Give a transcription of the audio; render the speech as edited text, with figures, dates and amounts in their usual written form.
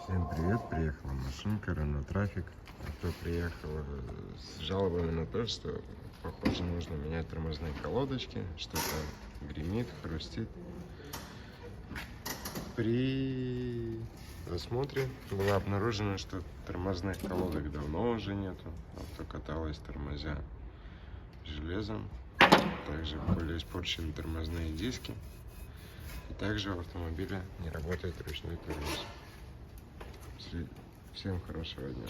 Всем привет, приехала машинка, Renault Trafic. Авто приехало с жалобами на то, что, похоже, нужно менять тормозные колодочки, что-то гремит, хрустит. При осмотре было обнаружено, что тормозных колодок давно уже нету. Авто каталось, тормозя железом. Также были испорчены тормозные диски. И также в автомобиле не работает ручной тормоз. Всем хорошего дня.